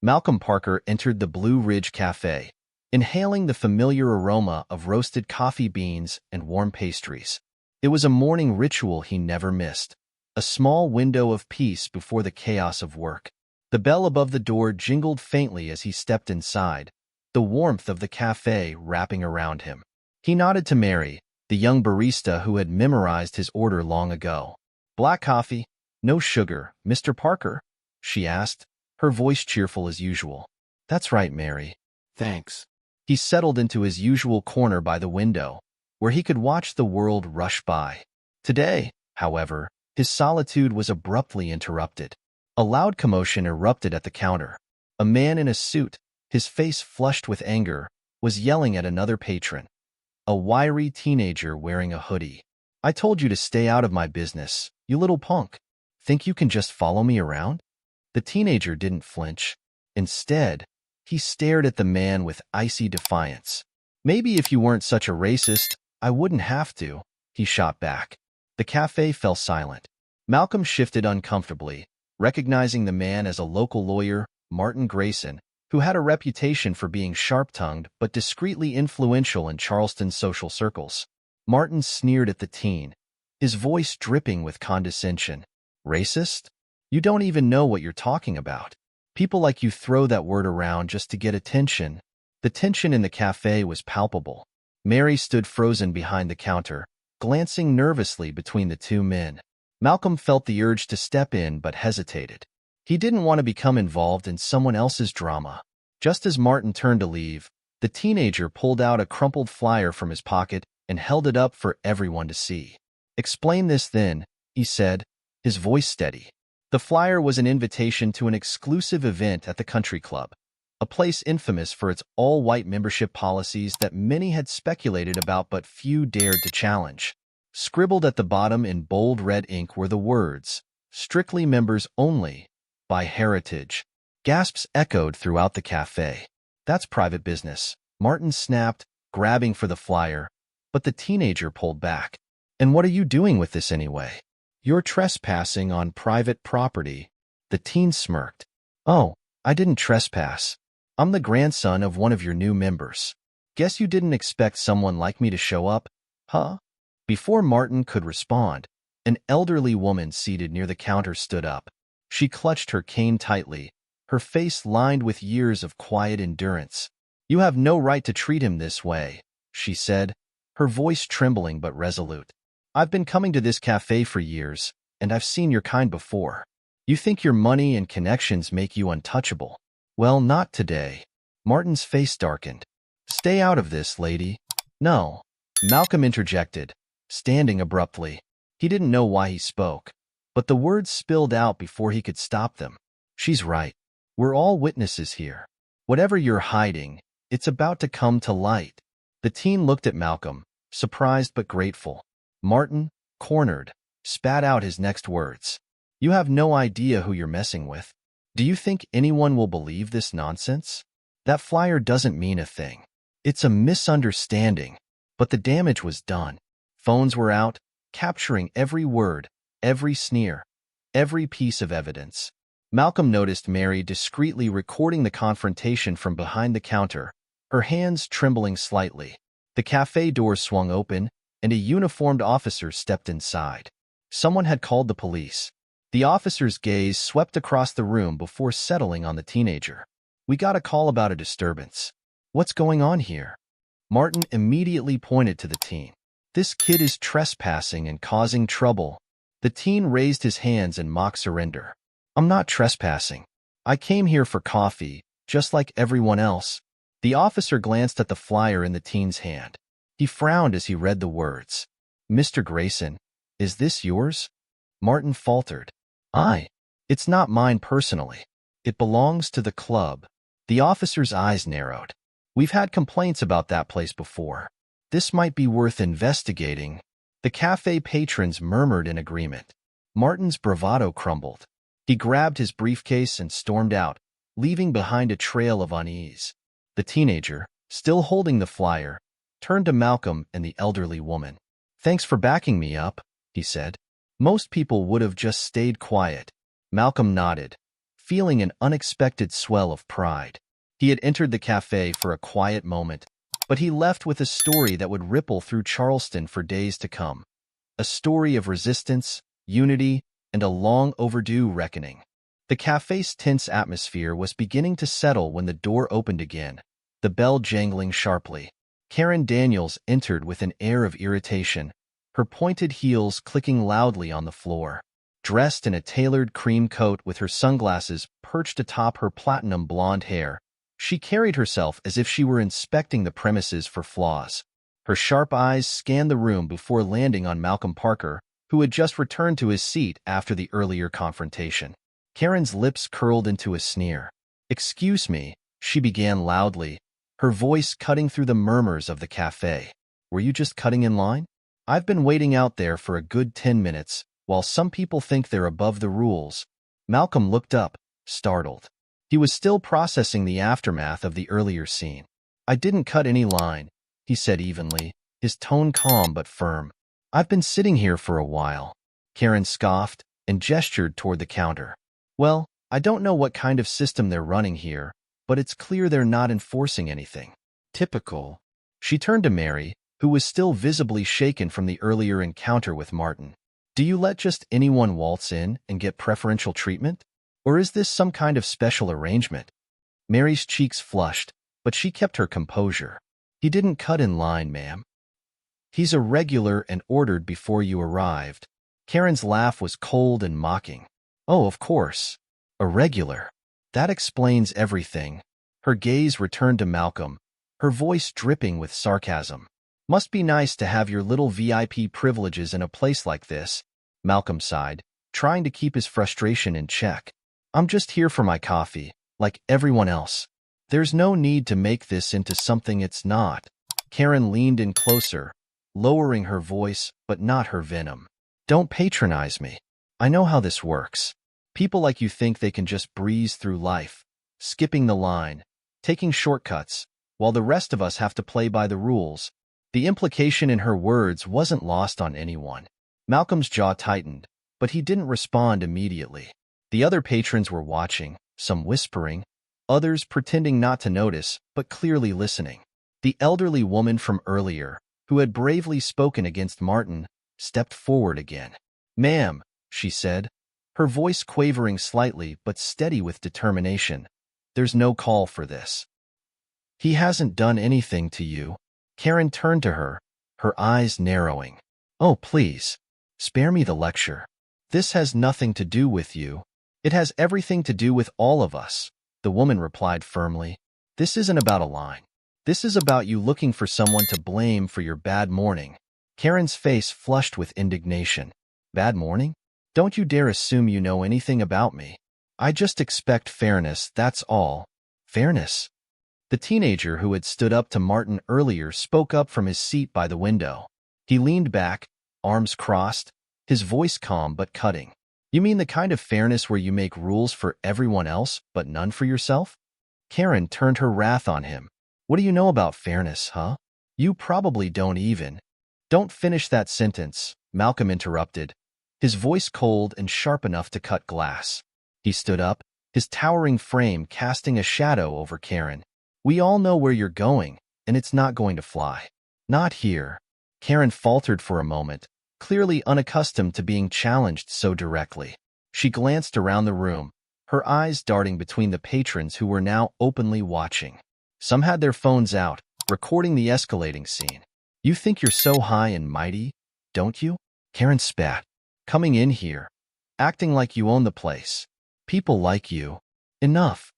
Malcolm Parker entered the Blue Ridge Café, inhaling the familiar aroma of roasted coffee beans and warm pastries. It was a morning ritual he never missed, a small window of peace before the chaos of work. The bell above the door jingled faintly as he stepped inside, the warmth of the cafe wrapping around him. He nodded to Mary, the young barista who had memorized his order long ago. "Black coffee, no sugar, Mr. Parker?" she asked, her voice cheerful as usual. "That's right, Mary. Thanks. He settled into his usual corner by the window, where he could watch the world rush by. Today, however, his solitude was abruptly interrupted. A loud commotion erupted at the counter. A man in a suit, his face flushed with anger, was yelling at another patron, a wiry teenager wearing a hoodie. "I told you to stay out of my business, you little punk. Think you can just follow me around?" The teenager didn't flinch. Instead, he stared at the man with icy defiance. "Maybe if you weren't such a racist, I wouldn't have to," he shot back. The cafe fell silent. Malcolm shifted uncomfortably, recognizing the man as a local lawyer, Martin Grayson, who had a reputation for being sharp-tongued but discreetly influential in Charleston's social circles. Martin sneered at the teen, his voice dripping with condescension. "Racist? You don't even know what you're talking about. People like you throw that word around just to get attention." The tension in the cafe was palpable. Mary stood frozen behind the counter, glancing nervously between the two men. Malcolm felt the urge to step in but hesitated. He didn't want to become involved in someone else's drama. Just as Martin turned to leave, the teenager pulled out a crumpled flyer from his pocket and held it up for everyone to see. "Explain this then," he said, his voice steady. The flyer was an invitation to an exclusive event at the country club, a place infamous for its all-white membership policies that many had speculated about but few dared to challenge. Scribbled at the bottom in bold red ink were the words, "Strictly members only, by Heritage." Gasps echoed throughout the cafe. "That's private business," Martin snapped, grabbing for the flyer, but the teenager pulled back. "And what are you doing with this anyway?" "You're trespassing on private property." The teen smirked. "Oh, I didn't trespass. I'm the grandson of one of your new members. Guess you didn't expect someone like me to show up, huh?" Before Martin could respond, an elderly woman seated near the counter stood up. She clutched her cane tightly, her face lined with years of quiet endurance. "You have no right to treat him this way," she said, her voice trembling but resolute. "I've been coming to this cafe for years, and I've seen your kind before. You think your money and connections make you untouchable. Well, not today." Martin's face darkened. "Stay out of this, lady." "No," Malcolm interjected, standing abruptly. He didn't know why he spoke, but the words spilled out before he could stop them. "She's right. We're all witnesses here. Whatever you're hiding, it's about to come to light." The teen looked at Malcolm, surprised but grateful. Martin, cornered, spat out his next words. "You have no idea who you're messing with. Do you think anyone will believe this nonsense? That flyer doesn't mean a thing. It's a misunderstanding." But the damage was done. Phones were out, capturing every word, every sneer, every piece of evidence. Malcolm noticed Mary discreetly recording the confrontation from behind the counter, her hands trembling slightly. The cafe door swung open, and a uniformed officer stepped inside. Someone had called the police. The officer's gaze swept across the room before settling on the teenager. "We got a call about a disturbance. What's going on here?" Martin immediately pointed to the teen. "This kid is trespassing and causing trouble." The teen raised his hands in mock surrender. "I'm not trespassing. I came here for coffee, just like everyone else." The officer glanced at the flyer in the teen's hand. He frowned as he read the words. "Mr. Grayson, is this yours?" Martin faltered. It's not mine personally. It belongs to the club." The officer's eyes narrowed. "We've had complaints about that place before. This might be worth investigating." The cafe patrons murmured in agreement. Martin's bravado crumbled. He grabbed his briefcase and stormed out, leaving behind a trail of unease. The teenager, still holding the flyer, turned to Malcolm and the elderly woman. "Thanks for backing me up," he said. "Most people would have just stayed quiet." Malcolm nodded, feeling an unexpected swell of pride. He had entered the cafe for a quiet moment, but he left with a story that would ripple through Charleston for days to come. A story of resistance, unity, and a long-overdue reckoning. The cafe's tense atmosphere was beginning to settle when the door opened again, the bell jangling sharply. Karen Daniels entered with an air of irritation, her pointed heels clicking loudly on the floor. Dressed in a tailored cream coat with her sunglasses perched atop her platinum blonde hair, she carried herself as if she were inspecting the premises for flaws. Her sharp eyes scanned the room before landing on Malcolm Parker, who had just returned to his seat after the earlier confrontation. Karen's lips curled into a sneer. "Excuse me," she began loudly, her voice cutting through the murmurs of the cafe. "Were you just cutting in line? I've been waiting out there for a good 10 minutes, while some people think they're above the rules." Malcolm looked up, startled. He was still processing the aftermath of the earlier scene. "I didn't cut any line," he said evenly, his tone calm but firm. "I've been sitting here for a while." Karen scoffed and gestured toward the counter. "Well, I don't know what kind of system they're running here, but it's clear they're not enforcing anything." "Typical." She turned to Mary, who was still visibly shaken from the earlier encounter with Martin. "Do you let just anyone waltz in and get preferential treatment? Or is this some kind of special arrangement?" Mary's cheeks flushed, but she kept her composure. "He didn't cut in line, ma'am. He's a regular and ordered before you arrived." Karen's laugh was cold and mocking. "Oh, of course. A regular. That explains everything." Her gaze returned to Malcolm, her voice dripping with sarcasm. "Must be nice to have your little VIP privileges in a place like this," Malcolm sighed, trying to keep his frustration in check. "I'm just here for my coffee, like everyone else. There's no need to make this into something it's not." Karen leaned in closer, lowering her voice but not her venom. "Don't patronize me. I know how this works. People like you think they can just breeze through life, skipping the line, taking shortcuts, while the rest of us have to play by the rules." The implication in her words wasn't lost on anyone. Malcolm's jaw tightened, but he didn't respond immediately. The other patrons were watching, some whispering, others pretending not to notice, but clearly listening. The elderly woman from earlier, who had bravely spoken against Martin, stepped forward again. "Ma'am," she said, her voice quavering slightly but steady with determination, "there's no call for this. He hasn't done anything to you." Karen turned to her, her eyes narrowing. "Oh, please, spare me the lecture. This has nothing to do with you. It has everything to do with all of us," the woman replied firmly. "This isn't about a line. This is about you looking for someone to blame for your bad morning." Karen's face flushed with indignation. "Bad morning? Don't you dare assume you know anything about me. I just expect fairness, that's all." "Fairness?" The teenager who had stood up to Martin earlier spoke up from his seat by the window. He leaned back, arms crossed, his voice calm but cutting. "You mean the kind of fairness where you make rules for everyone else but none for yourself?" Karen turned her wrath on him. "What do you know about fairness, huh? You probably don't even." "Don't finish that sentence," Malcolm interrupted, his voice cold and sharp enough to cut glass. He stood up, his towering frame casting a shadow over Karen. "We all know where you're going, and it's not going to fly. Not here." Karen faltered for a moment, clearly unaccustomed to being challenged so directly. She glanced around the room, her eyes darting between the patrons who were now openly watching. Some had their phones out, recording the escalating scene. "You think you're so high and mighty, don't you?" Karen spat. "Coming in here, acting like you own the place. People like you. Enough."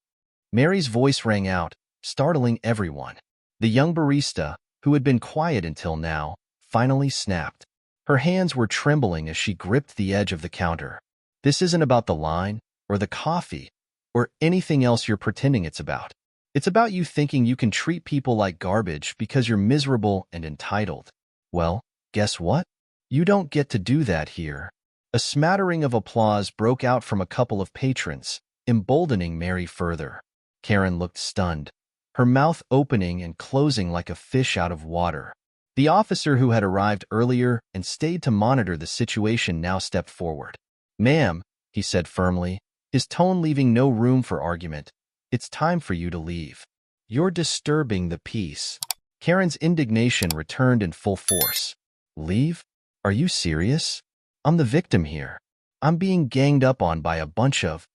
Mary's voice rang out, startling everyone. The young barista, who had been quiet until now, finally snapped. Her hands were trembling as she gripped the edge of the counter. "This isn't about the line, or the coffee, or anything else you're pretending it's about. It's about you thinking you can treat people like garbage because you're miserable and entitled. Well, guess what? You don't get to do that here." A smattering of applause broke out from a couple of patrons, emboldening Mary further. Karen looked stunned, her mouth opening and closing like a fish out of water. The officer who had arrived earlier and stayed to monitor the situation now stepped forward. "Ma'am," he said firmly, his tone leaving no room for argument. It's time for you to leave. You're disturbing the peace. Karen's indignation returned in full force. Leave? Are you serious? I'm the victim here. I'm being ganged up on by a bunch of...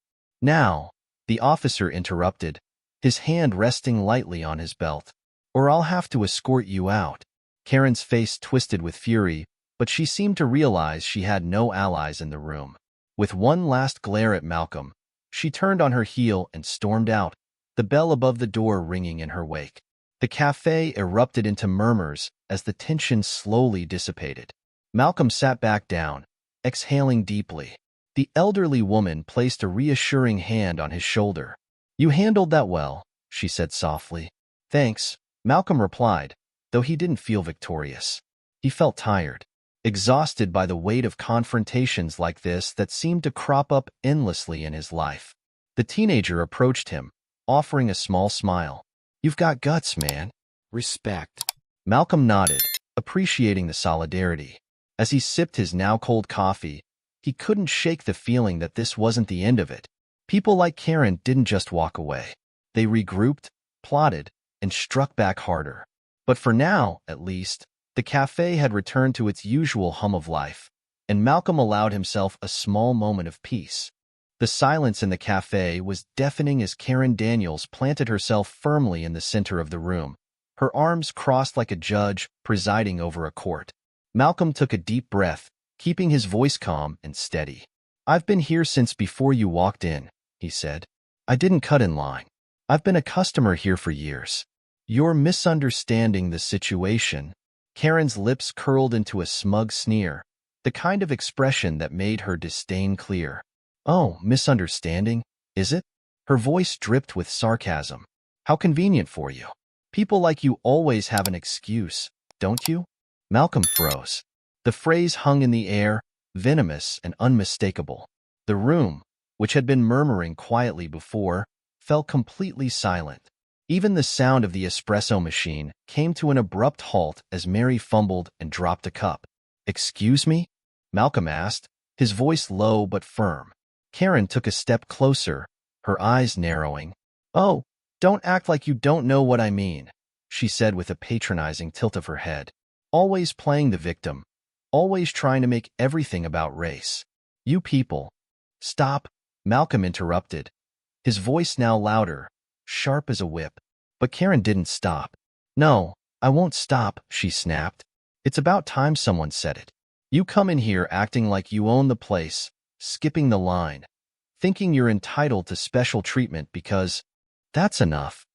Now, the officer interrupted, his hand resting lightly on his belt. Or I'll have to escort you out. Karen's face twisted with fury, but she seemed to realize she had no allies in the room. With one last glare at Malcolm, she turned on her heel and stormed out, the bell above the door ringing in her wake. The cafe erupted into murmurs as the tension slowly dissipated. Malcolm sat back down, exhaling deeply. The elderly woman placed a reassuring hand on his shoulder. You handled that well, she said softly. Thanks, Malcolm replied, though he didn't feel victorious. He felt tired, exhausted by the weight of confrontations like this that seemed to crop up endlessly in his life. The teenager approached him, offering a small smile. You've got guts, man. Respect. Malcolm nodded, appreciating the solidarity. As he sipped his now cold coffee, he couldn't shake the feeling that this wasn't the end of it. People like Karen didn't just walk away. They regrouped, plotted, and struck back harder. But for now, at least, the cafe had returned to its usual hum of life, and Malcolm allowed himself a small moment of peace. The silence in the cafe was deafening as Karen Daniels planted herself firmly in the center of the room, her arms crossed like a judge presiding over a court. Malcolm took a deep breath, keeping his voice calm and steady. I've been here since before you walked in, he said. I didn't cut in line. I've been a customer here for years. You're misunderstanding the situation. Karen's lips curled into a smug sneer, the kind of expression that made her disdain clear. Oh, misunderstanding, is it? Her voice dripped with sarcasm. How convenient for you. People like you always have an excuse, don't you? Malcolm froze. The phrase hung in the air, venomous and unmistakable. The room, which had been murmuring quietly before, fell completely silent. Even the sound of the espresso machine came to an abrupt halt as Mary fumbled and dropped a cup. Excuse me? Malcolm asked, his voice low but firm. Karen took a step closer, her eyes narrowing. Oh, don't act like you don't know what I mean, she said with a patronizing tilt of her head. Always playing the victim, always trying to make everything about race. You people. Stop, Malcolm interrupted, his voice now louder, sharp as a whip. But Karen didn't stop. No, I won't stop, she snapped. It's about time someone said it. You come in here acting like you own the place, skipping the line, thinking you're entitled to special treatment because that's enough.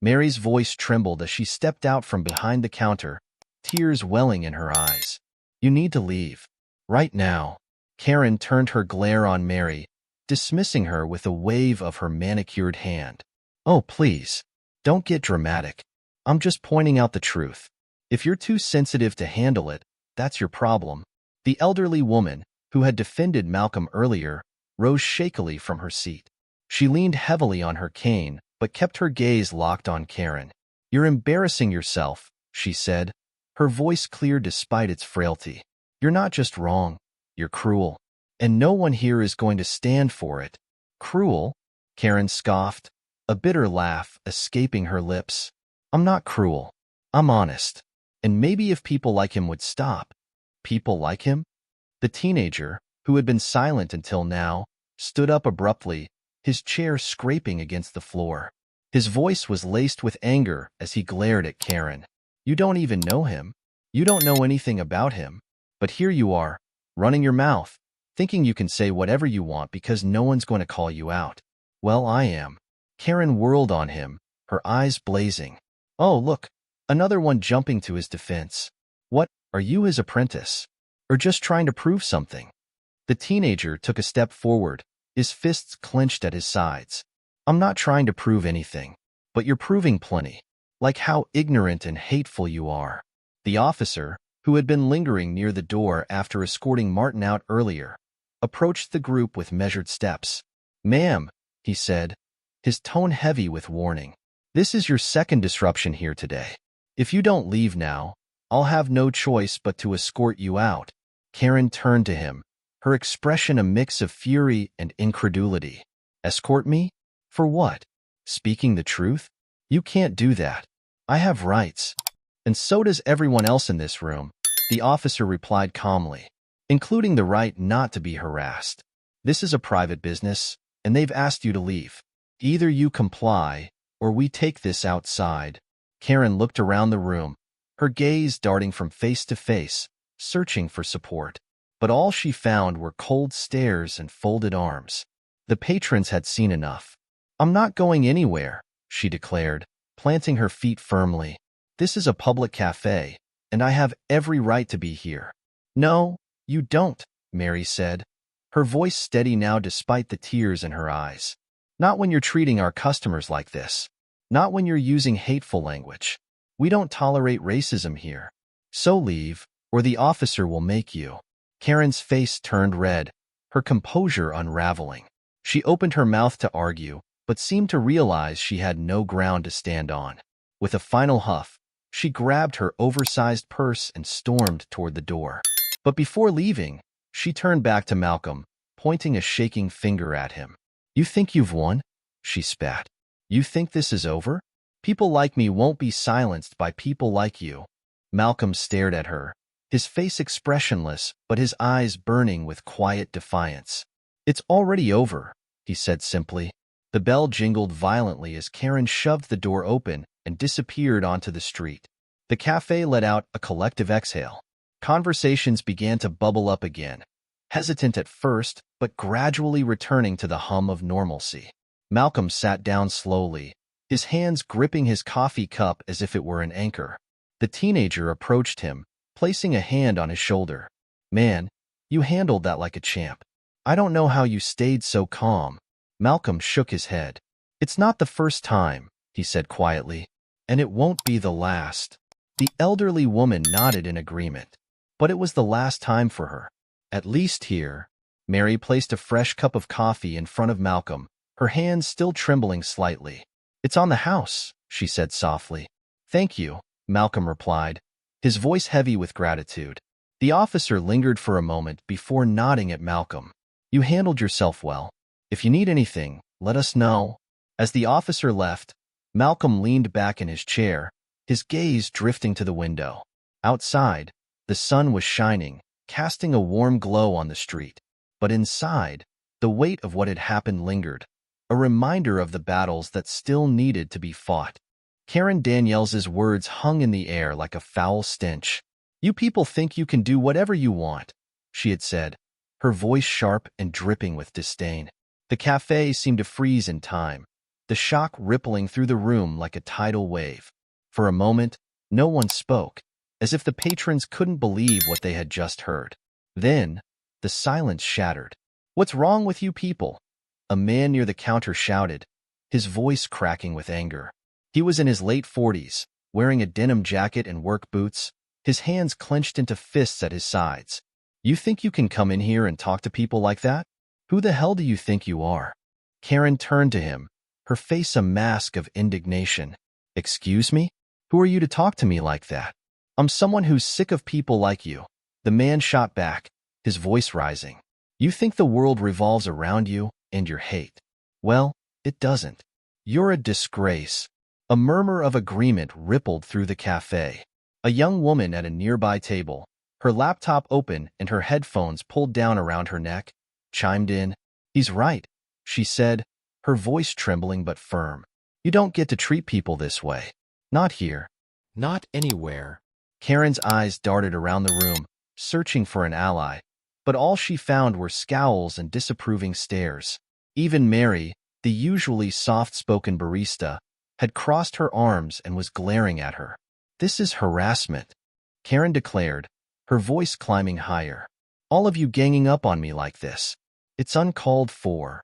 Mary's voice trembled as she stepped out from behind the counter, tears welling in her eyes. You need to leave. Right now. Karen turned her glare on Mary, dismissing her with a wave of her manicured hand. Oh, please. Don't get dramatic. I'm just pointing out the truth. If you're too sensitive to handle it, that's your problem. The elderly woman, who had defended Malcolm earlier, rose shakily from her seat. She leaned heavily on her cane, but kept her gaze locked on Karen. You're embarrassing yourself, she said, her voice clear despite its frailty. You're not just wrong, you're cruel. And no one here is going to stand for it. Cruel? Karen scoffed, a bitter laugh escaping her lips. I'm not cruel. I'm honest. And maybe if people like him would stop. People like him? The teenager, who had been silent until now, stood up abruptly, his chair scraping against the floor. His voice was laced with anger as he glared at Karen. You don't even know him. You don't know anything about him. But here you are, running your mouth, thinking you can say whatever you want because no one's going to call you out. Well, I am. Karen whirled on him, her eyes blazing. Oh, look, another one jumping to his defense. What, are you his apprentice? Or just trying to prove something? The teenager took a step forward, his fists clenched at his sides. I'm not trying to prove anything, but you're proving plenty, like how ignorant and hateful you are. The officer, who had been lingering near the door after escorting Martin out earlier, approached the group with measured steps. Ma'am, he said, his tone heavy with warning. This is your second disruption here today. If you don't leave now, I'll have no choice but to escort you out. Karen turned to him, her expression a mix of fury and incredulity. Escort me? For what? Speaking the truth? You can't do that. I have rights. And so does everyone else in this room, the officer replied calmly, including the right not to be harassed. This is a private business, and they've asked you to leave. Either you comply, or we take this outside. Karen looked around the room, her gaze darting from face to face, searching for support. But all she found were cold stares and folded arms. The patrons had seen enough. I'm not going anywhere, she declared, planting her feet firmly. This is a public cafe, and I have every right to be here. No, you don't, Mary said, her voice steady now despite the tears in her eyes. Not when you're treating our customers like this. Not when you're using hateful language. We don't tolerate racism here. So leave, or the officer will make you. Karen's face turned red, her composure unraveling. She opened her mouth to argue, but seemed to realize she had no ground to stand on. With a final huff, she grabbed her oversized purse and stormed toward the door. But before leaving, she turned back to Malcolm, pointing a shaking finger at him. You think you've won? She spat. You think this is over? People like me won't be silenced by people like you. Malcolm stared at her, his face expressionless but his eyes burning with quiet defiance. It's already over, he said simply. The bell jingled violently as Karen shoved the door open and disappeared onto the street. The cafe let out a collective exhale. Conversations began to bubble up again, hesitant at first but gradually returning to the hum of normalcy. Malcolm sat down slowly, his hands gripping his coffee cup as if it were an anchor. The teenager approached him, placing a hand on his shoulder. Man, you handled that like a champ. I don't know how you stayed so calm. Malcolm shook his head. It's not the first time, he said quietly, and it won't be the last. The elderly woman nodded in agreement. But it was the last time for her. At least here. Mary placed a fresh cup of coffee in front of Malcolm, her hands still trembling slightly. It's on the house, she said softly. Thank you, Malcolm replied, his voice heavy with gratitude. The officer lingered for a moment before nodding at Malcolm. You handled yourself well. If you need anything, let us know. As the officer left, Malcolm leaned back in his chair, his gaze drifting to the window. Outside, the sun was shining, casting a warm glow on the street. But inside, the weight of what had happened lingered, a reminder of the battles that still needed to be fought. Karen Daniels's words hung in the air like a foul stench. You people think you can do whatever you want, she had said, her voice sharp and dripping with disdain. The cafe seemed to freeze in time, the shock rippling through the room like a tidal wave. For a moment, no one spoke, as if the patrons couldn't believe what they had just heard. Then, the silence shattered. What's wrong with you people? A man near the counter shouted, his voice cracking with anger. He was in his late 40s, wearing a denim jacket and work boots, his hands clenched into fists at his sides. You think you can come in here and talk to people like that? Who the hell do you think you are? Karen turned to him, her face a mask of indignation. Excuse me? Who are you to talk to me like that? I'm someone who's sick of people like you. The man shot back, his voice rising. You think the world revolves around you and your hate. Well, it doesn't. You're a disgrace. A murmur of agreement rippled through the cafe. A young woman at a nearby table, her laptop open and her headphones pulled down around her neck, chimed in. He's right, she said, her voice trembling but firm. You don't get to treat people this way. Not here. Not anywhere. Karen's eyes darted around the room, searching for an ally, but all she found were scowls and disapproving stares. Even Mary, the usually soft-spoken barista, had crossed her arms and was glaring at her. This is harassment, Karen declared, her voice climbing higher. All of you ganging up on me like this. It's uncalled for.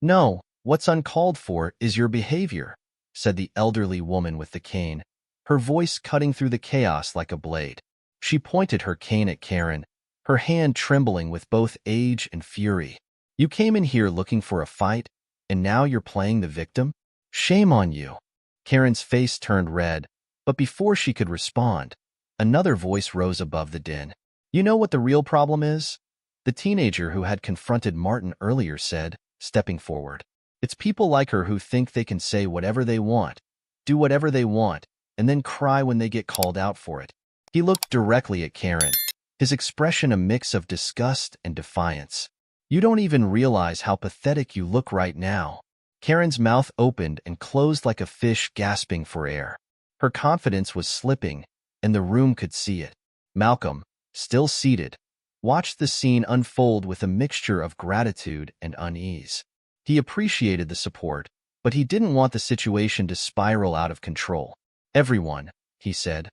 No, what's uncalled for is your behavior, said the elderly woman with the cane, her voice cutting through the chaos like a blade. She pointed her cane at Karen, her hand trembling with both age and fury. You came in here looking for a fight, and now you're playing the victim? Shame on you. Karen's face turned red, but before she could respond, another voice rose above the din. You know what the real problem is? The teenager who had confronted Martin earlier said, stepping forward. It's people like her who think they can say whatever they want, do whatever they want, and then cry when they get called out for it. He looked directly at Karen, his expression a mix of disgust and defiance. You don't even realize how pathetic you look right now. Karen's mouth opened and closed like a fish gasping for air. Her confidence was slipping, and the room could see it. Malcolm, still seated, watched the scene unfold with a mixture of gratitude and unease. He appreciated the support, but he didn't want the situation to spiral out of control. Everyone, he said,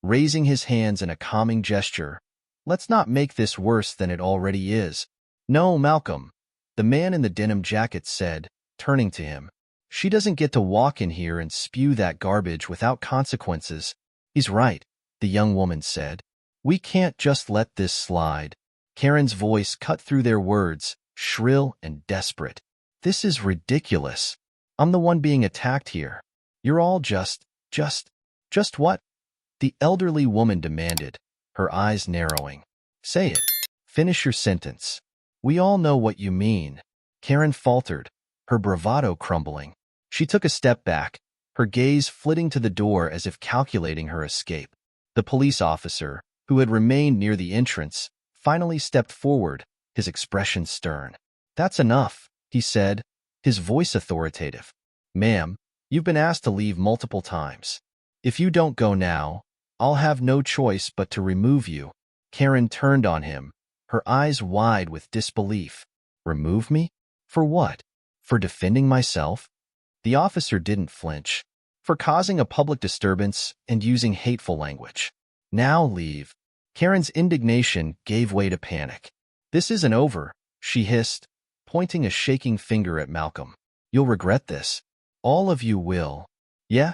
raising his hands in a calming gesture, let's not make this worse than it already is. No, Malcolm, the man in the denim jacket said, turning to him. She doesn't get to walk in here and spew that garbage without consequences. He's right, the young woman said. We can't just let this slide. Karen's voice cut through their words, shrill and desperate. This is ridiculous. I'm the one being attacked here. You're all just what? The elderly woman demanded, her eyes narrowing. Say it. Finish your sentence. We all know what you mean. Karen faltered, her bravado crumbling. She took a step back, her gaze flitting to the door as if calculating her escape. The police officer, who had remained near the entrance, finally stepped forward, his expression stern. That's enough, he said, his voice authoritative. Ma'am, you've been asked to leave multiple times. If you don't go now, I'll have no choice but to remove you. Karen turned on him, her eyes wide with disbelief. Remove me? For what? For defending myself? The officer didn't flinch. For causing a public disturbance and using hateful language. Now leave. Karen's indignation gave way to panic. This isn't over, she hissed, pointing a shaking finger at Malcolm. You'll regret this. All of you will. Yeah,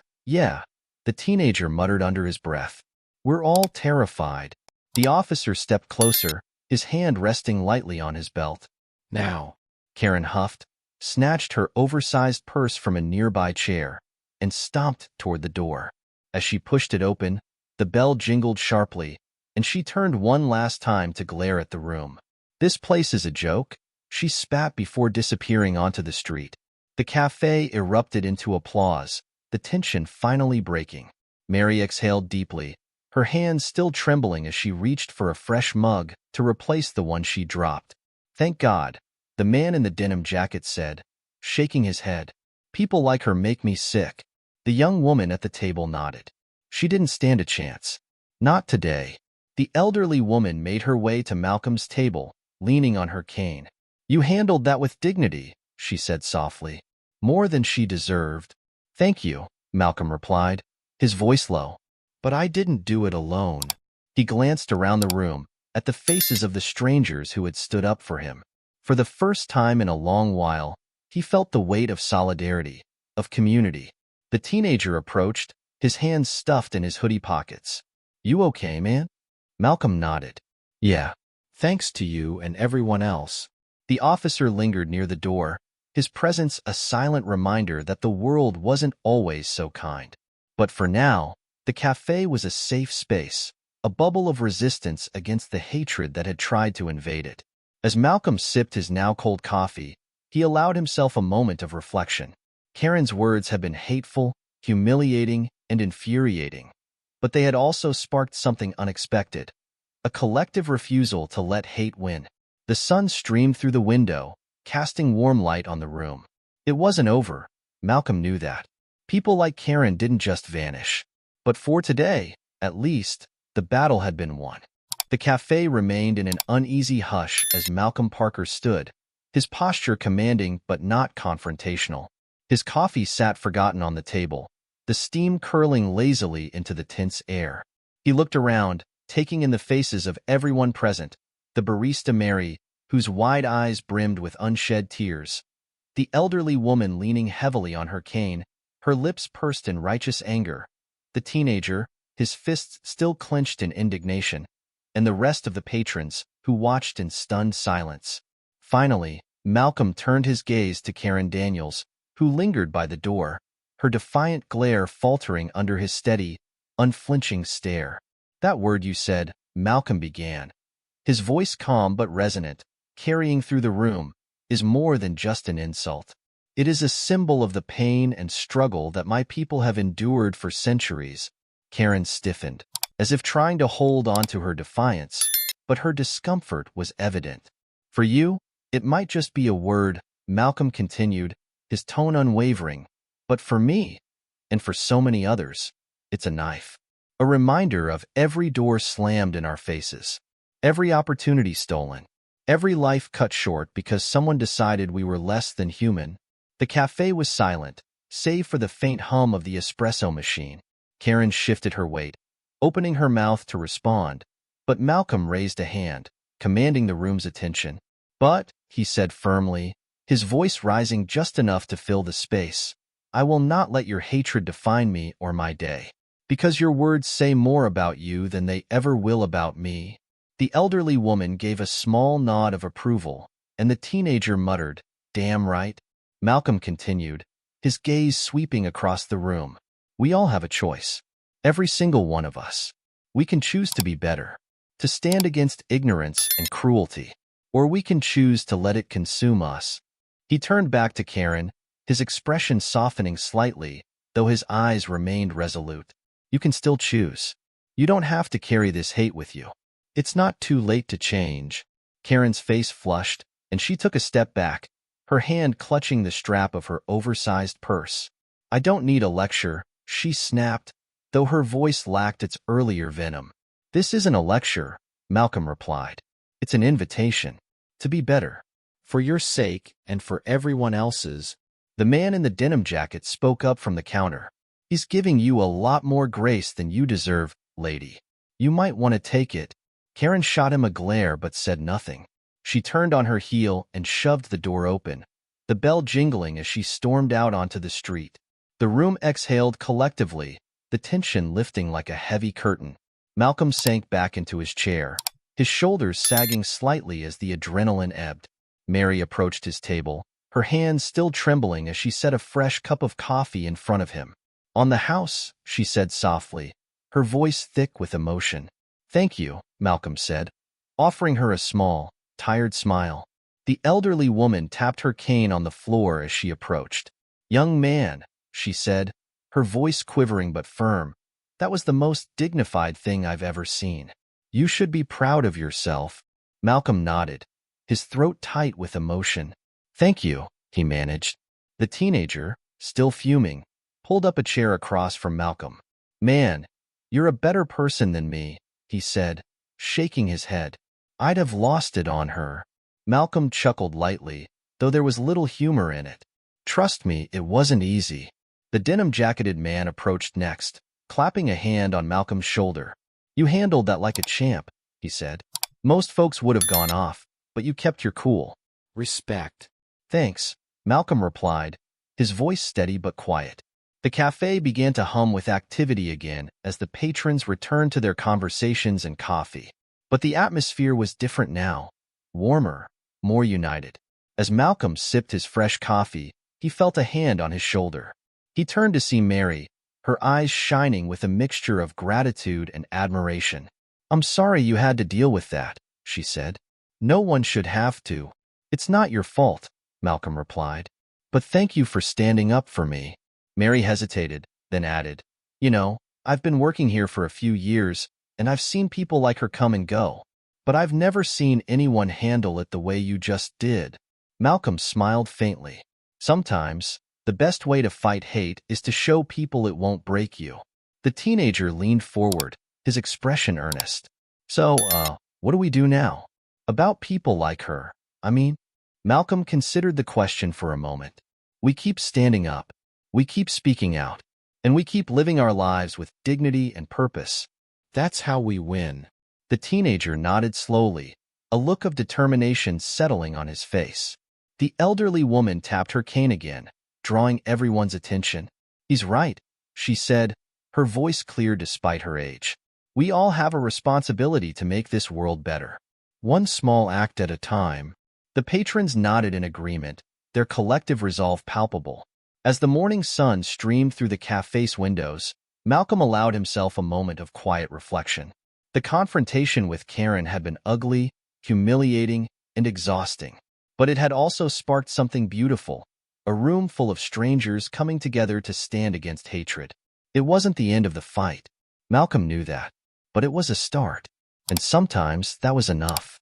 the teenager muttered under his breath. We're all terrified. The officer stepped closer, his hand resting lightly on his belt. Now, Karen huffed, snatched her oversized purse from a nearby chair, and stomped toward the door. As she pushed it open, the bell jingled sharply, and she turned one last time to glare at the room. This place is a joke, she spat before disappearing onto the street. The cafe erupted into applause, the tension finally breaking. Mary exhaled deeply, her hands still trembling as she reached for a fresh mug to replace the one she dropped. Thank God, the man in the denim jacket said, shaking his head. People like her make me sick. The young woman at the table nodded. She didn't stand a chance. Not today. The elderly woman made her way to Malcolm's table, leaning on her cane. You handled that with dignity, she said softly. More than she deserved. Thank you, Malcolm replied, his voice low. But I didn't do it alone. He glanced around the room, at the faces of the strangers who had stood up for him. For the first time in a long while, he felt the weight of solidarity, of community. The teenager approached, his hands stuffed in his hoodie pockets. You okay, man? Malcolm nodded. Yeah, thanks to you and everyone else. The officer lingered near the door, his presence a silent reminder that the world wasn't always so kind. But for now, the cafe was a safe space, a bubble of resistance against the hatred that had tried to invade it. As Malcolm sipped his now-cold coffee, he allowed himself a moment of reflection. Karen's words had been hateful, humiliating, and infuriating, but they had also sparked something unexpected, a collective refusal to let hate win. The sun streamed through the window, casting warm light on the room. It wasn't over, Malcolm knew that. People like Karen didn't just vanish. But for today, at least, the battle had been won. The cafe remained in an uneasy hush as Malcolm Parker stood, his posture commanding but not confrontational. His coffee sat forgotten on the table, the steam curling lazily into the tense air. He looked around, taking in the faces of everyone present, the barista Mary, whose wide eyes brimmed with unshed tears, the elderly woman leaning heavily on her cane, her lips pursed in righteous anger, the teenager, his fists still clenched in indignation, and the rest of the patrons, who watched in stunned silence. Finally, Malcolm turned his gaze to Karen Daniels, who lingered by the door, her defiant glare faltering under his steady, unflinching stare. That word you said, Malcolm began, his voice calm but resonant, carrying through the room, is more than just an insult. It is a symbol of the pain and struggle that my people have endured for centuries. Karen stiffened, as if trying to hold on to her defiance, but her discomfort was evident. For you, it might just be a word, Malcolm continued, his tone unwavering. But for me, and for so many others, it's a knife. A reminder of every door slammed in our faces, every opportunity stolen, every life cut short because someone decided we were less than human. The cafe was silent, save for the faint hum of the espresso machine. Karen shifted her weight, opening her mouth to respond, but Malcolm raised a hand, commanding the room's attention. But, he said firmly, his voice rising just enough to fill the space, I will not let your hatred define me or my day, because your words say more about you than they ever will about me. The elderly woman gave a small nod of approval, and the teenager muttered, "Damn right." Malcolm continued, his gaze sweeping across the room. We all have a choice. Every single one of us. We can choose to be better, to stand against ignorance and cruelty, or we can choose to let it consume us. He turned back to Karen, his expression softening slightly, though his eyes remained resolute. You can still choose. You don't have to carry this hate with you. It's not too late to change. Karen's face flushed, and she took a step back, her hand clutching the strap of her oversized purse. I don't need a lecture, she snapped, though her voice lacked its earlier venom. This isn't a lecture, Malcolm replied. It's an invitation to be better. For your sake and for everyone else's. The man in the denim jacket spoke up from the counter. He's giving you a lot more grace than you deserve, lady. You might want to take it. Karen shot him a glare but said nothing. She turned on her heel and shoved the door open, the bell jingling as she stormed out onto the street. The room exhaled collectively, the tension lifting like a heavy curtain. Malcolm sank back into his chair, his shoulders sagging slightly as the adrenaline ebbed. Mary approached his table, her hands still trembling as she set a fresh cup of coffee in front of him. On the house, she said softly, her voice thick with emotion. Thank you, Malcolm said, offering her a small, tired smile. The elderly woman tapped her cane on the floor as she approached. Young man, she said, her voice quivering but firm, that was the most dignified thing I've ever seen. You should be proud of yourself. Malcolm nodded, his throat tight with emotion. Thank you, he managed. The teenager, still fuming, pulled up a chair across from Malcolm. Man, you're a better person than me, he said, shaking his head. I'd have lost it on her. Malcolm chuckled lightly, though there was little humor in it. Trust me, it wasn't easy. The denim-jacketed man approached next, clapping a hand on Malcolm's shoulder. You handled that like a champ, he said. Most folks would have gone off, but you kept your cool. Respect. Thanks, Malcolm replied, his voice steady but quiet. The cafe began to hum with activity again as the patrons returned to their conversations and coffee. But the atmosphere was different now, warmer, more united. As Malcolm sipped his fresh coffee, he felt a hand on his shoulder. He turned to see Mary, her eyes shining with a mixture of gratitude and admiration. I'm sorry you had to deal with that, she said. No one should have to. It's not your fault, Malcolm replied. But thank you for standing up for me. Mary hesitated, then added, You know, I've been working here for a few years, and I've seen people like her come and go. But I've never seen anyone handle it the way you just did. Malcolm smiled faintly. Sometimes, the best way to fight hate is to show people it won't break you. The teenager leaned forward, his expression earnest. So, what do we do now? About people like her, I mean? Malcolm considered the question for a moment. We keep standing up. We keep speaking out. And we keep living our lives with dignity and purpose. That's how we win. The teenager nodded slowly, a look of determination settling on his face. The elderly woman tapped her cane again, drawing everyone's attention. He's right, she said, her voice clear despite her age. We all have a responsibility to make this world better. One small act at a time. The patrons nodded in agreement, their collective resolve palpable. As the morning sun streamed through the cafe's windows, Malcolm allowed himself a moment of quiet reflection. The confrontation with Karen had been ugly, humiliating, and exhausting. But it had also sparked something beautiful, a room full of strangers coming together to stand against hatred. It wasn't the end of the fight. Malcolm knew that. But it was a start. And sometimes that was enough.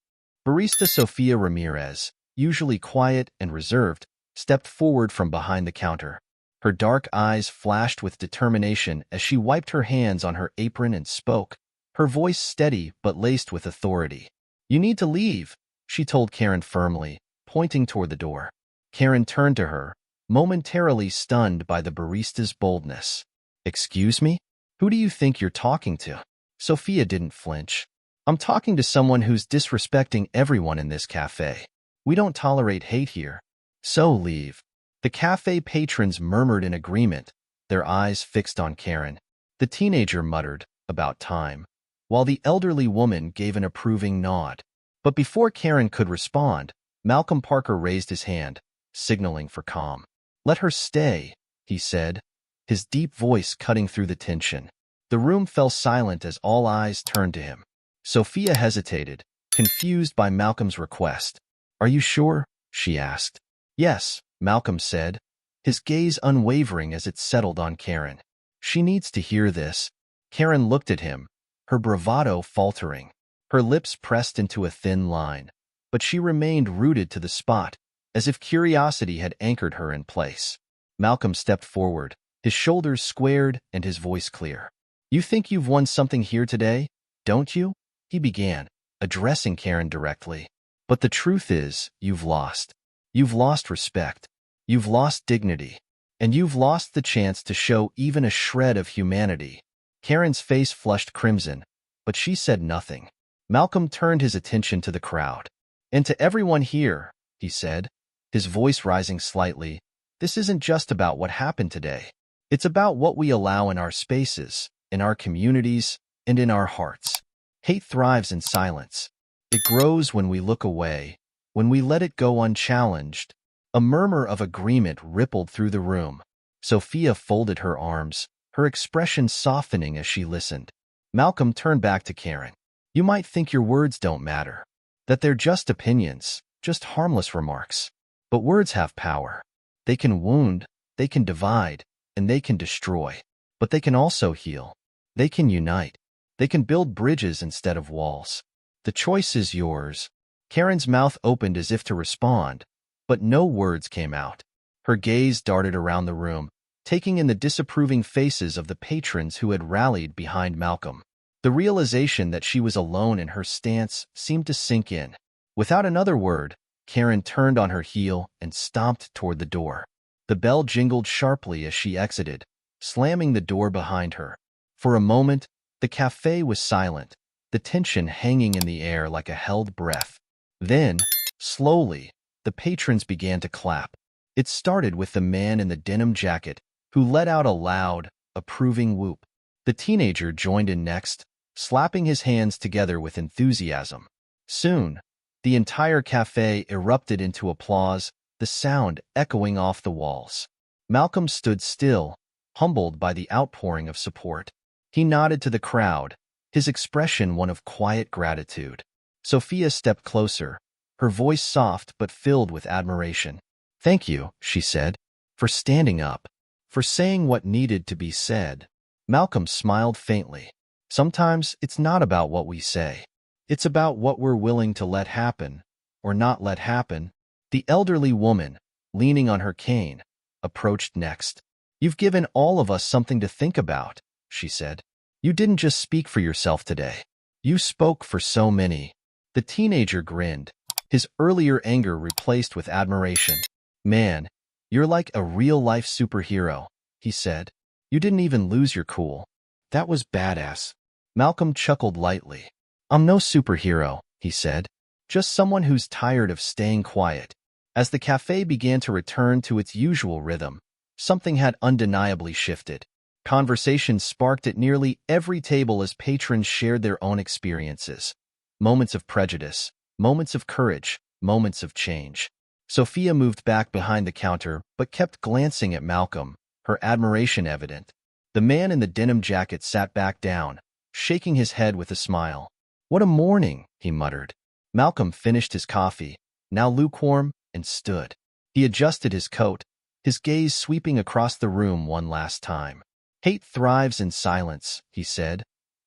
Barista Sofia Ramirez, usually quiet and reserved, stepped forward from behind the counter. Her dark eyes flashed with determination as she wiped her hands on her apron and spoke, her voice steady but laced with authority. "You need to leave," she told Karen firmly, pointing toward the door. Karen turned to her, momentarily stunned by the barista's boldness. "Excuse me? Who do you think you're talking to?" Sophia didn't flinch. "I'm talking to someone who's disrespecting everyone in this cafe. We don't tolerate hate here. So leave." The cafe patrons murmured in agreement, their eyes fixed on Karen. The teenager muttered, "About time," while the elderly woman gave an approving nod. But before Karen could respond, Malcolm Parker raised his hand, signaling for calm. "Let her stay," he said, his deep voice cutting through the tension. The room fell silent as all eyes turned to him. Sophia hesitated, confused by Malcolm's request. "Are you sure?" she asked. "Yes," Malcolm said, his gaze unwavering as it settled on Karen. "She needs to hear this." Karen looked at him, her bravado faltering. Her lips pressed into a thin line, but she remained rooted to the spot, as if curiosity had anchored her in place. Malcolm stepped forward, his shoulders squared and his voice clear. "You think you've won something here today, don't you?" he began, addressing Karen directly. "But the truth is, you've lost. You've lost respect. You've lost dignity. And you've lost the chance to show even a shred of humanity." Karen's face flushed crimson, but she said nothing. Malcolm turned his attention to the crowd. "And to everyone here," he said, his voice rising slightly, "this isn't just about what happened today. It's about what we allow in our spaces, in our communities, and in our hearts. Hate thrives in silence. It grows when we look away, when we let it go unchallenged." A murmur of agreement rippled through the room. Sophia folded her arms, her expression softening as she listened. Malcolm turned back to Karen. "You might think your words don't matter, that they're just opinions, just harmless remarks. But words have power. They can wound, they can divide, and they can destroy. But they can also heal. They can unite. They can build bridges instead of walls. The choice is yours." Karen's mouth opened as if to respond, but no words came out. Her gaze darted around the room, taking in the disapproving faces of the patrons who had rallied behind Malcolm. The realization that she was alone in her stance seemed to sink in. Without another word, Karen turned on her heel and stomped toward the door. The bell jingled sharply as she exited, slamming the door behind her. For a moment, the cafe was silent, the tension hanging in the air like a held breath. Then, slowly, the patrons began to clap. It started with the man in the denim jacket, who let out a loud, approving whoop. The teenager joined in next, slapping his hands together with enthusiasm. Soon, the entire cafe erupted into applause, the sound echoing off the walls. Malcolm stood still, humbled by the outpouring of support. He nodded to the crowd, his expression one of quiet gratitude. Sophia stepped closer, her voice soft but filled with admiration. "Thank you," she said, "for standing up, for saying what needed to be said." Malcolm smiled faintly. "Sometimes it's not about what we say. It's about what we're willing to let happen, or not let happen." The elderly woman, leaning on her cane, approached next. "You've given all of us something to think about," she said. "You didn't just speak for yourself today. You spoke for so many." The teenager grinned, his earlier anger replaced with admiration. "Man, you're like a real-life superhero," he said. "You didn't even lose your cool. That was badass." Malcolm chuckled lightly. "I'm no superhero," he said, "just someone who's tired of staying quiet." As the cafe began to return to its usual rhythm, something had undeniably shifted. Conversations sparked at nearly every table as patrons shared their own experiences. Moments of prejudice, moments of courage, moments of change. Sophia moved back behind the counter but kept glancing at Malcolm, her admiration evident. The man in the denim jacket sat back down, shaking his head with a smile. "What a morning," he muttered. Malcolm finished his coffee, now lukewarm, and stood. He adjusted his coat, his gaze sweeping across the room one last time. Hate thrives in silence, he said,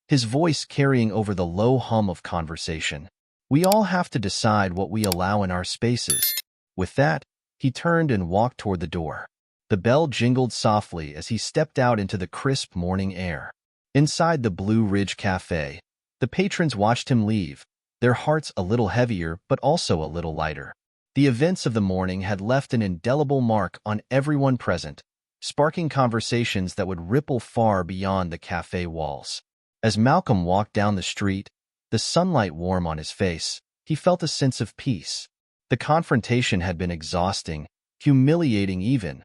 his voice carrying over the low hum of conversation. We all have to decide what we allow in our spaces. With that, he turned and walked toward the door. The bell jingled softly as he stepped out into the crisp morning air. Inside the Blue Ridge Café, the patrons watched him leave, their hearts a little heavier but also a little lighter. The events of the morning had left an indelible mark on everyone present, sparking conversations that would ripple far beyond the cafe walls. As Malcolm walked down the street, the sunlight warm on his face, he felt a sense of peace. The confrontation had been exhausting, humiliating even,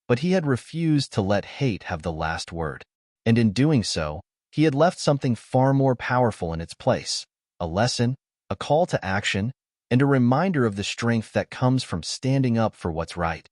but he had refused to let hate have the last word. And in doing so, he had left something far more powerful in its place, a lesson, a call to action, and a reminder of the strength that comes from standing up for what's right.